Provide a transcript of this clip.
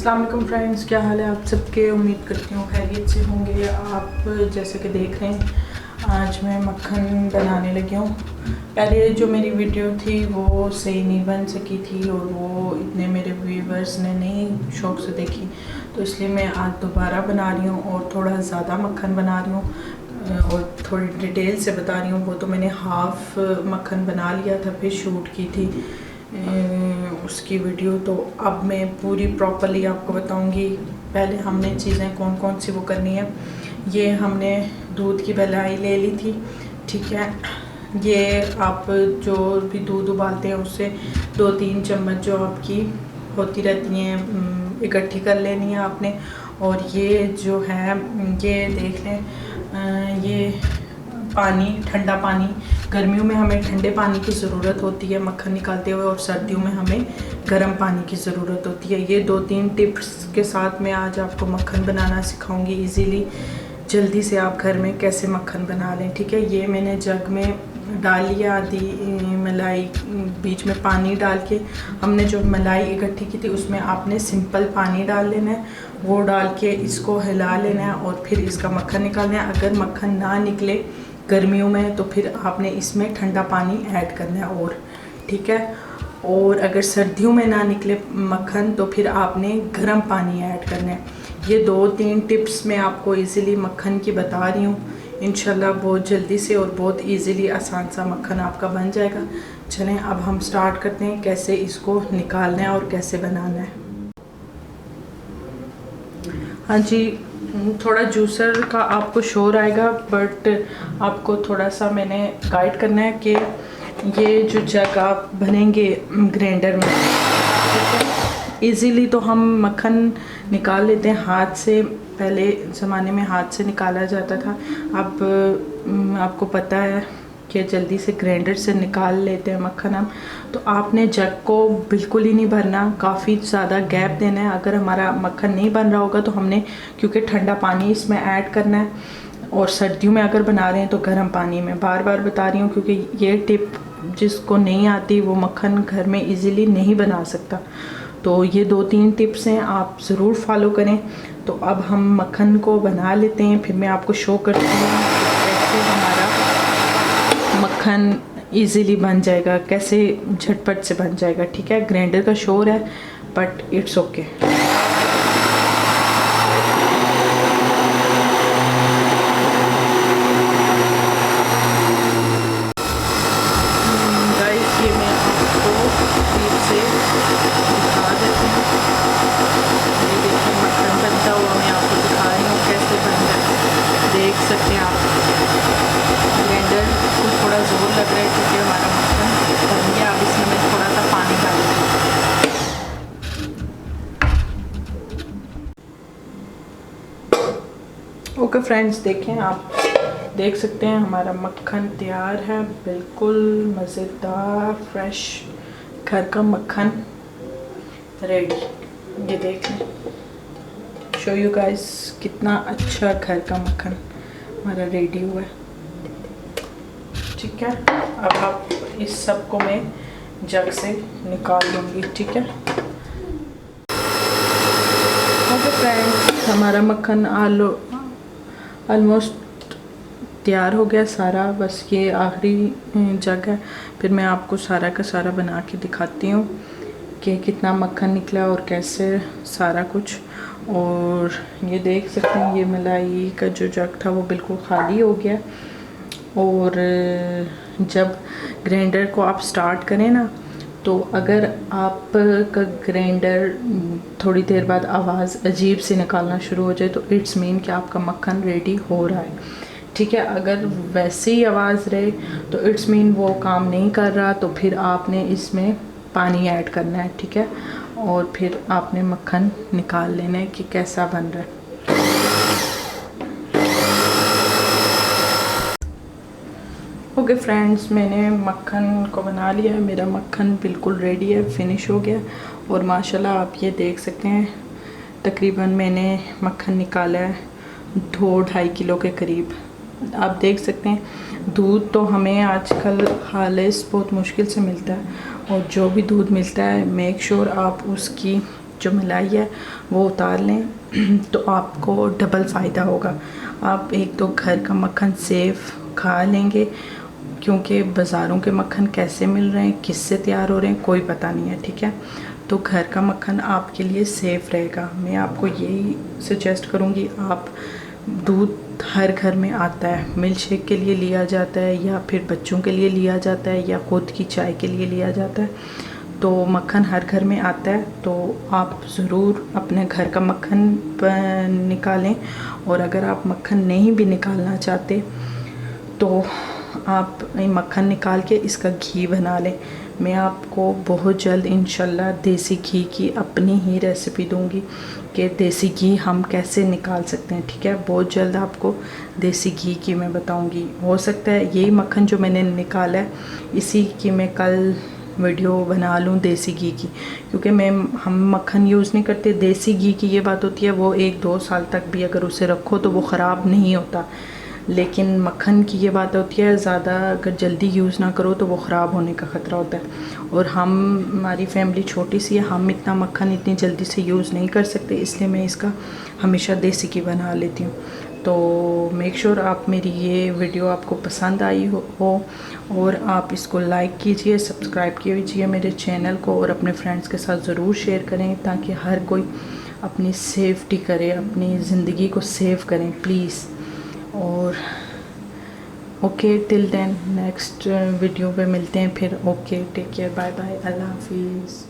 अस्सलाम वालेकुम फ्रेंड्स, क्या हाल है आप सबके। उम्मीद करती हूँ खैरियत से होंगे आप। जैसे कि देख रहे हैं आज मैं मक्खन बनाने लगी हूँ। पहले जो मेरी वीडियो थी वो सही नहीं बन सकी थी और वो इतने मेरे व्यूवर्स ने नहीं शौक़ से देखी, तो इसलिए मैं आज दोबारा बना रही हूँ और थोड़ा ज़्यादा मक्खन बना रही हूँ और थोड़ी डिटेल से बता रही हूँ। वो तो मैंने हाफ़ मक्खन बना लिया था, फिर शूट की थी उसकी वीडियो, तो अब मैं पूरी प्रॉपरली आपको बताऊंगी। पहले हमने चीज़ें कौन कौन सी वो करनी है। ये हमने दूध की मलाई ले ली थी, ठीक है। ये आप जो भी दूध उबालते हैं उससे 2-3 चम्मच जो आपकी होती रहती हैं इकट्ठी कर लेनी है आपने। और ये जो है ये देख लें, ये पानी, ठंडा पानी, गर्मियों में हमें ठंडे पानी की ज़रूरत होती है मक्खन निकालते हुए और सर्दियों में हमें गर्म पानी की ज़रूरत होती है। ये 2-3 टिप्स के साथ मैं आज आपको मक्खन बनाना सिखाऊंगी इजीली, जल्दी से आप घर में कैसे मक्खन बना लें, ठीक है। ये मैंने जग में डाल लिया आधी मलाई, बीच में पानी डाल के हमने जो मलाई इकट्ठी की थी उसमें आपने सिंपल पानी डाल लेना है, वो डाल के इसको हिला लेना है और फिर इसका मक्खन निकालना है। अगर मक्खन ना निकले गर्मियों में तो फिर आपने इसमें ठंडा पानी ऐड करना है और, ठीक है। और अगर सर्दियों में ना निकले मक्खन तो फिर आपने गर्म पानी ऐड करना है। ये 2-3 टिप्स मैं आपको इजीली मक्खन की बता रही हूँ। इंशाल्लाह बहुत जल्दी से और बहुत इजीली आसान सा मक्खन आपका बन जाएगा। चलें अब हम स्टार्ट करते हैं कैसे इसको निकालना है और कैसे बनाना है। हाँ जी, थोड़ा जूसर का आपको शोर आएगा, बट आपको थोड़ा सा मैंने गाइड करना है कि ये जो जग आप भरेंगे ग्राइंडर में, इजीली तो हम मक्खन निकाल लेते हैं हाथ से। पहले ज़माने में हाथ से निकाला जाता था, अब आपको पता है कि जल्दी से ग्राइंडर से निकाल लेते हैं मक्खन हम। तो आपने जग को बिल्कुल ही नहीं भरना, काफ़ी ज़्यादा गैप देना है। अगर हमारा मक्खन नहीं बन रहा होगा तो हमने, क्योंकि ठंडा पानी इसमें ऐड करना है और सर्दियों में अगर बना रहे हैं तो गर्म पानी में। बार बार बता रही हूँ क्योंकि ये टिप जिसको नहीं आती वो मक्खन घर में ईज़िली नहीं बना सकता। तो ये 2-3 टिप्स हैं, आप ज़रूर फॉलो करें। तो अब हम मक्खन को बना लेते हैं, फिर मैं आपको शो करती हूँ कैसे हमारा मक्खन इजीली बन जाएगा, कैसे झटपट से बन जाएगा, ठीक है। ग्राइंडर का शोर है बट इट्स ओके। गाइस ये मैं आपको फिर से दिखा देती हूँ। ये देखिए मक्खन बनता हुआ मैं आपको दिखा रही हूँ कैसे बन रहा है, देख सकते हैं आप। ग्राइंडर को थोड़ा ज़ोर लग रहा है क्योंकि हमारा मक्खन बन गया। अब इसमें मैं थोड़ा सा पानी डालूँगी। ओके फ्रेंड्स, देखें आप देख सकते हैं हमारा मक्खन तैयार है, बिल्कुल मज़ेदार फ्रेश घर का मक्खन रेडी। ये देख लें, शो यू गाइस कितना अच्छा घर का मक्खन हमारा रेडी हुआ है, ठीक है। अब आप इस सब को मैं जग से निकाल लूँगी, ठीक है। ओके फ्रेंड्स, हमारा मक्खन ऑलमोस्ट तैयार हो गया सारा, बस ये आखिरी जग है। फिर मैं आपको सारा का सारा बना के दिखाती हूँ कि कितना मक्खन निकला और कैसे सारा कुछ। और ये देख सकते हैं ये मलाई का जो जग था वो बिल्कुल खाली हो गया। और जब ग्राइंडर को आप स्टार्ट करें ना, तो अगर आपका ग्राइंडर थोड़ी देर बाद आवाज़ अजीब से निकालना शुरू हो जाए तो इट्स मीन कि आपका मक्खन रेडी हो रहा है, ठीक है। अगर वैसे ही आवाज़ रहे तो इट्स मीन वो काम नहीं कर रहा, तो फिर आपने इसमें पानी ऐड करना है, ठीक है। और फिर आपने मक्खन निकाल लेना है कि कैसा बन रहा है। ओके फ्रेंड्स, मैंने मक्खन को बना लिया है, मेरा मक्खन बिल्कुल रेडी है, फिनिश हो गया। और माशाल्लाह आप ये देख सकते हैं तकरीबन मैंने मक्खन निकाला है 2-2.5 किलो के करीब। आप देख सकते हैं दूध तो हमें आजकल खालिस बहुत मुश्किल से मिलता है, और जो भी दूध मिलता है मेक श्योर आप उसकी जो मलाई है वो उतार लें तो आपको डबल फ़ायदा होगा। आप एक तो घर का मक्खन सेफ़ खा लेंगे, क्योंकि बाज़ारों के मक्खन कैसे मिल रहे हैं, किससे तैयार हो रहे हैं, कोई पता नहीं है, ठीक है। तो घर का मक्खन आपके लिए सेफ़ रहेगा। मैं आपको यही सजेस्ट करूँगी, आप दूध हर घर में आता है, मिल्क शेक के लिए लिया जाता है या फिर बच्चों के लिए लिया जाता है या खुद की चाय के लिए लिया जाता है, तो मक्खन हर घर में आता है। तो आप ज़रूर अपने घर का मक्खन निकालें, और अगर आप मक्खन नहीं भी निकालना चाहते तो आप मक्खन निकाल के इसका घी बना लें। मैं आपको बहुत जल्द इंशाल्लाह देसी घी की अपनी ही रेसिपी दूंगी कि देसी घी हम कैसे निकाल सकते हैं, ठीक है। बहुत जल्द आपको देसी घी की मैं बताऊंगी। हो सकता है यही मक्खन जो मैंने निकाला है इसी की मैं कल वीडियो बना लूँ देसी घी की, क्योंकि हम मक्खन यूज़ नहीं करते। देसी घी की ये बात होती है वो 1-2 साल तक भी अगर उसे रखो तो वो ख़राब नहीं होता, लेकिन मक्खन की ये बात होती है ज़्यादा अगर जल्दी यूज़ ना करो तो वो ख़राब होने का ख़तरा होता है। और हमारी फैमिली छोटी सी है, हम इतना मक्खन इतनी जल्दी से यूज़ नहीं कर सकते, इसलिए मैं इसका हमेशा देसी घी बना लेती हूँ। तो मेक श्योर आप मेरी ये वीडियो आपको पसंद आई हो और आप इसको लाइक कीजिए, सब्सक्राइब कीजिए मेरे चैनल को, और अपने फ्रेंड्स के साथ ज़रूर शेयर करें ताकि हर कोई अपनी सेफ्टी करे, अपनी ज़िंदगी को सेव करें प्लीज़। और okay, till then next video पे मिलते हैं फिर। Okay, take care, bye bye, अल्लाह हाफिज़।